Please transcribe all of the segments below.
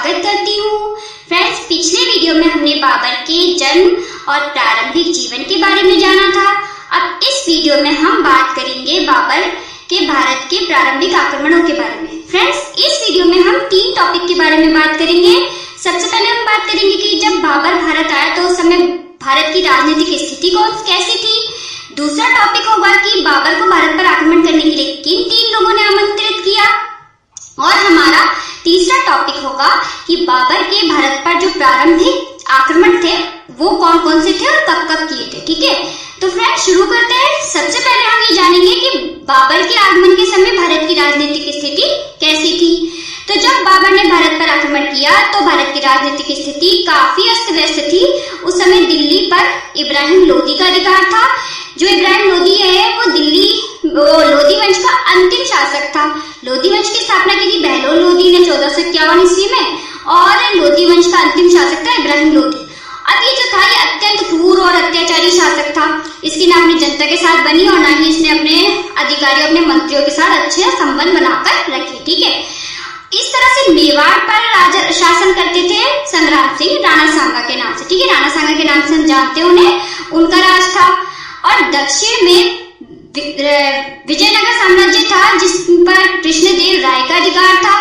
स्वागत करती हूँ। फ्रेंड्स, पिछले वीडियो में हमने बाबर के जन्म और प्रारंभिक जीवन के बारे में जाना था। अब इस वीडियो में हम बात करेंगे बाबर के भारत के प्रारंभिक आक्रमणों के बारे में। फ्रेंड्स, इस वीडियो में हम 3 टॉपिक के बारे में बात करेंगे। सबसे पहले हम बात करेंगे कि जब बाबर भारत आया तो उस समय भारत की राजनीतिक स्थिति कैसी थी। दूसरा टॉपिक होगा कि बाबर को भारत पर आक्रमण करने के लिए किन 3 लोगों ने आमंत्रित किया। और हमारा तीसरा टॉपिक होगा कि बाबर के भारत पर जो प्रारंभिक आक्रमण थे वो कौन कौन से थे और कब कब किए थे। ठीक है, तो फ्रेंड्स शुरू करते हैं। सबसे पहले हम ये जानेंगे कि बाबर के आगमन के समय भारत की राजनीतिक स्थिति कैसी थी। तो जब बाबर ने भारत पर आक्रमण किया तो भारत की राजनीतिक स्थिति काफी अस्त व्यस्त थी। उस समय दिल्ली पर इब्राहिम लोदी का अधिकार था। जो इब्राहिम लोदी है वो लोदी वंश का अंतिम शासक था। लोदी वंश की स्थापना की थी बहलोल लोदी ने 1451 ईस्वी में, और लोदी वंश का अंतिम शासक था इब्राहिम लोदी। अब ये जो था ये अत्यंत क्रूर और अत्याचारी शासक था। इसकी ना अपनी जनता के साथ बनी और ना ही इसने अपने अधिकारियों अपने मंत्रियों के साथ अच्छे संबंध बनाकर रखे। ठीक है, इस तरह से मेवाड़ पर शासन करते थे संग्राम सिंह राणा सांगा के नाम से। ठीक है, राणा सांगा के नाम से हम जानते हैं उन्हें, उनका राज था। और दक्षिण में विजयनगर साम्राज्य था जिस पर कृष्णदेव राय का अधिकार था।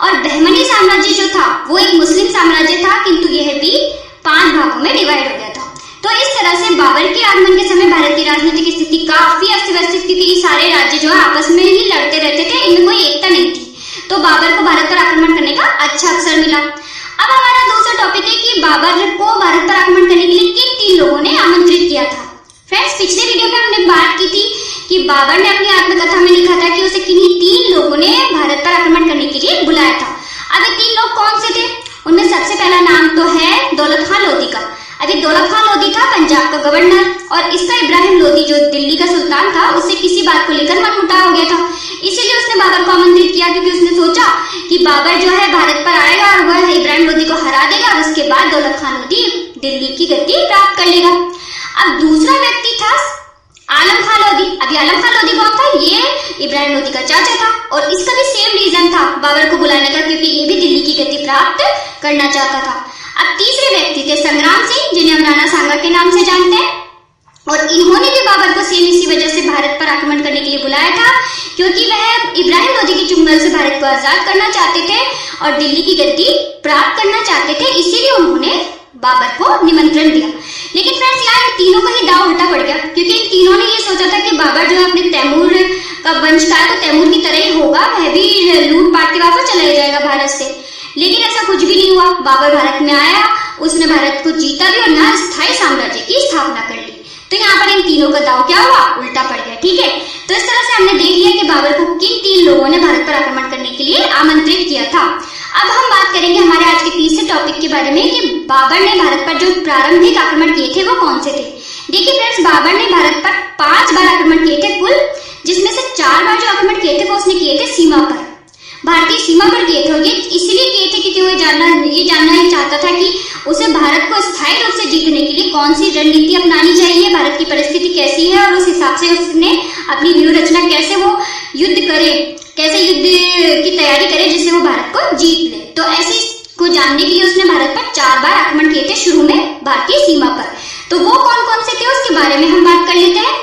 और बहमनी साम्राज्य जो था वो एक मुस्लिम साम्राज्य था, किंतु यह भी 5 भागों में डिवाइड हो गया था। तो इस तरह से बाबर के आगमन के समय भारत की राजनीतिक स्थिति काफी अस्त व्यस्त थी, क्योंकि सारे राज्य जो है आपस में ही लड़ते रहते थे, इनमें कोई एकता नहीं थी। तो बाबर को भारत पर आक्रमण करने का अच्छा अवसर मिला। अब हमारा दूसरा टॉपिक है कि बाबर को भारत पर आक्रमण करने के लिए किन 3 लोगों ने आमंत्रित किया था। फ्रेंड्स, पिछले वीडियो में हमने बात की थी कि बाबर ने अपनी आत्मकथा में लिखा था कि उसे किन्हीं 3 लोगों ने भारत पर आक्रमण करने के लिए बुलाया था। अब ये 3 लोग कौन से थे? उनमें सबसे पहला नाम तो है दौलत खान लोदी का। अभी दौलत खान लोदी था पंजाब का गवर्नर, और इसका इब्राहिम लोदी जो दिल्ली का सुल्तान था उससे किसी बात को लेकर मनमुटाव हो गया था। इसीलिए उसने बाबर को आमंत्रित किया, क्योंकि उसने सोचा कि बाबर जो है भारत पर आएगा और वह इब्राहिम लोदी को हरा देगा और उसके बाद दौलत खान लोदी दिल्ली की गद्दी प्राप्त कर लेगा। अब दूसरा व्यक्ति था आलम खान लोदी। अभी आलम खान लोदी कौन था? ये इब्राहिम लोदी का चाचा था, और इसका भी सेम रीजन था बाबर को बुलाने का, क्योंकि ये भी दिल्ली की गद्दी प्राप्त करना चाहता था। अब तीसरे व्यक्ति थे संग्राम सिंह, जिन्हें हम राणा सांगा के नाम से जानते हैं, और इन्होंने भी बाबर को सेम इसी वजह से भारत पर आक्रमण करने के लिए बुलाया था, क्योंकि वह इब्राहिम लोदी के चुंगल से भारत को आजाद करना चाहते थे और दिल्ली की गद्दी प्राप्त करना चाहते थे। इसीलिए उन्होंने बाबर को निमंत्रण दिया। लेकिन फ्रेंड्स, यहाँ इन तीनों का ही दाव उल्टा पड़ गया, क्योंकि इन तीनों ने ये सोचा था कि बाबर जो है अपने तैमूर का वंश का है तो तैमूर की तरह ही होगा, वह भी लूट पाट के वापस चला जाएगा भारत से। लेकिन ऐसा कुछ भी नहीं हुआ। बाबर भारत में आया, उसने भारत को जीता भी और नया स्थायी साम्राज्य की स्थापना कर ली। तो यहाँ पर इन तीनों का दाव क्या हुआ? उल्टा पड़ गया। ठीक है, तो इस तरह से हमने देख लिया कि बाबर को किन 3 लोगों ने भारत पर आक्रमण करने के लिए आमंत्रित किया था। अब हम बात करेंगे हमारे आज के तीसरे टॉपिक के बारे में कि बाबर ने भारत पर जो प्रारंभिक आक्रमण किए थे वो कौन से थे। देखिए फ्रेंड्स, बाबर ने भारत पर 5 बार आक्रमण किए थे कुल, जिसमें से 4 बार जो आक्रमण किए थे वो उसने किए थे सीमा पर, भारतीय सीमा पर किए थे। ये इसलिए किए थे क्योंकि वो ये जानना ही चाहता था कि उसे भारत को स्थायी रूप से जीतने के लिए कौन सी रणनीति अपनानी चाहिए, भारत की परिस्थिति कैसी है, और उस हिसाब से उसने अपनी व्यूह रचना कैसे वो युद्ध करे, कैसे युद्ध की तैयारी करे जिससे वो भारत को जीत ले। तो ऐसे को जानने के लिए उसने भारत पर 4 बार आक्रमण किए थे शुरू में भारतीय सीमा पर। तो वो कौन कौन से थे उसके बारे में हम बात कर लेते हैं।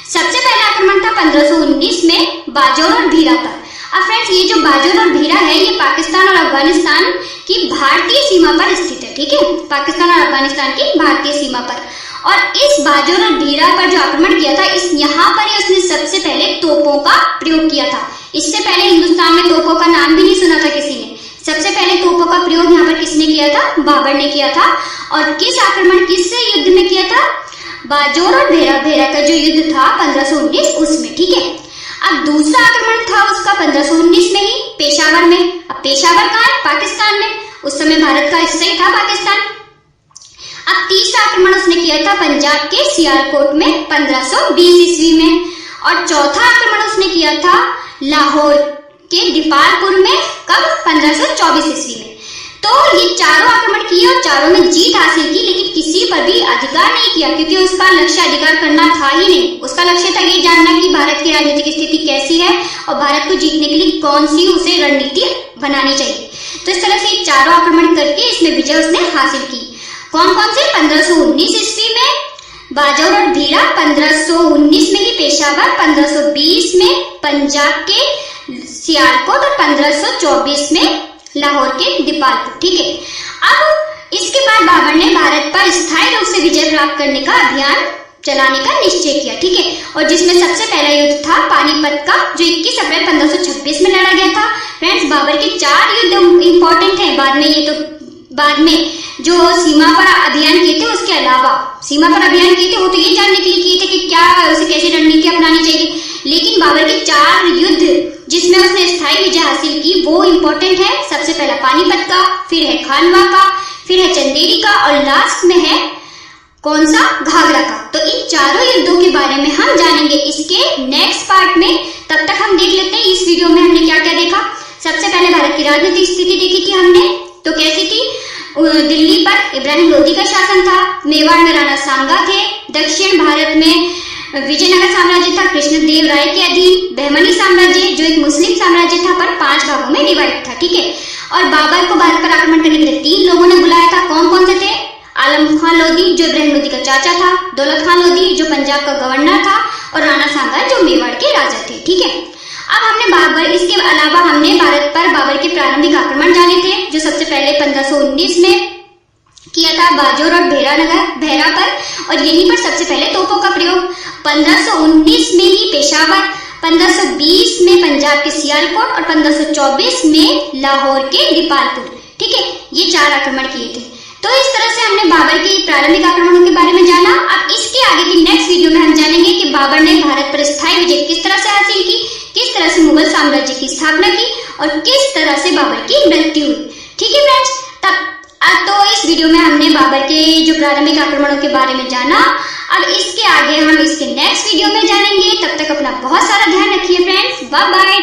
सबसे पहला आक्रमण था 1519 में बाजौर और भीरा पर। अब फ्रेंड्स, ये जो बाजौर और भीरा है ये पाकिस्तान और अफगानिस्तान की भारतीय सीमा पर स्थित है। ठीक है, पाकिस्तान और अफगानिस्तान की भारतीय सीमा पर। और इस बाजौर और भीरा पर जो आक्रमण किया था यहाँ पर ही उसने सबसे पहले तोपों का प्रयोग किया था। इससे पहले हिंदुस्तान में तोपों का नाम भी नहीं सुना था किसी ने। सबसे पहले तोपों का प्रयोग यहाँ पर किसने किया था? बाबर ने किया था। और किस युद्ध में किया था? बाजौर और भीरा का जो युद्ध था 1519 उसमें। ठीक है, अब दूसरा आक्रमण था उसका 1519 में ही पेशावर में। अब पेशावर कहाँ है? पाकिस्तान में। उस समय भारत का हिस्सा ही था पाकिस्तान। अब तीसरा आक्रमण उसने किया था पंजाब के सियालकोट में 1520 ईस्वी में। और चौथा आक्रमण उसने किया था लाहौर के दीपालपुर में, कब? 1524 ईस्वी में। तो ये चारों आक्रमण किए और चारों में जीत हासिल की, लेकिन किसी पर भी अधिकार नहीं किया, क्योंकि उसका लक्ष्य अधिकार करना था ही नहीं। उसका लक्ष्य था ये जानना कि भारत की राजनीतिक स्थिति कैसी है और भारत को जीतने के लिए कौन सी उसे रणनीति बनानी चाहिए। तो इस तरह से चारों आक्रमण करके इसमें विजय उसने हासिल की। कौन कौन से? 1519 ईस्वी में बाजौर और भीड़ा, 1519 में ही पेशावर, 1520 में पंजाब के सियालकोट और 1524 में लाहौर के दीपालपुर। ठीक है, अब इसके बाद बाबर ने भारत पर स्थायी रूप से विजय प्राप्त करने का अभियान चलाने का निश्चय किया। ठीक है, और जिसमें सबसे पहला युद्ध था पानीपत का, जो 21 अप्रैल 1526 में लड़ा गया था। फ्रेंड्स, बाबर के 4 युद्ध इंपॉर्टेंट हैं। बाद में जो सीमा पर अभियान किए थे, उसके अलावा सीमा पर अभियान किए थे वो तो ये जानने के लिए किए थे कि क्या उसे कैसी रणनीति अपनानी चाहिए, लेकिन बाबर के 4 युद्ध जिसमें उसने स्थायी विजय हासिल की वो इंपॉर्टेंट है। सबसे पहला पानीपत का, फिर है खानवा का, फिर है चंदेरी का और लास्ट में है कौन सा? घाघरा का। तो इन चारों युद्धों के बारे में हम जानेंगे इसके नेक्स्ट पार्ट में। तब तक हम देख लेते हैं इस वीडियो में हमने क्या क्या देखा। सबसे पहले भारत की राजनीतिक स्थिति देखी थी हमने, तो कैसी थी? दिल्ली पर इब्राहिम लोदी का शासन था, मेवाड़ में राणा सांगा थे, दक्षिण भारत में विजयनगर साम्राज्य था कृष्णदेव राय के अधीन, बहमनी साम्राज्य जो एक मुस्लिम साम्राज्य था पर 5 भागों में डिवाइड था। ठीक है, और बाबर को भारत पर आक्रमण करने के लिए 3 लोगों ने बुलाया था। कौन कौन से थे? आलम खान लोदी जो इब्राहिम लोदी का चाचा था, दौलत खान लोदी जो पंजाब का गवर्नर था और राणा सांगा जो मेवाड़ के राजा थे। ठीक है, अब हमने इसके अलावा हमने भारत पर बाबर के प्रारंभिक आक्रमण जाने थे, जो सबसे पहले 1519 में किया था बाजौर और भैरा पर, और यहीं पर सबसे पहले तोपों का प्रयोग। 1519 में ही पेशावर, 1520 में पंजाब के सियालकोट और 1524 में लाहौर के दीपालपुर। ठीक है, ये 4 आक्रमण किए थे। तो इस तरह से हमने बाबर की प्रारंभिक आक्रमणों के बारे में जाना। अब इसके आगे की नेक्स्ट वीडियो में हम जानेंगे कि बाबर ने भारत पर स्थायी विजय किस तरह से हासिल की, किस तरह से मुगल साम्राज्य की स्थापना की और किस तरह से बाबर की मृत्यु हुई। ठीक है फ्रेंड्स, तो इस वीडियो में हमने बाबर के जो प्रारंभिक आक्रमणों के बारे में जाना। अब इसके आगे हम इसके नेक्स्ट वीडियो में जानेंगे। तब तक अपना बहुत सारा ध्यान रखिए फ्रेंड्स। Bye bye.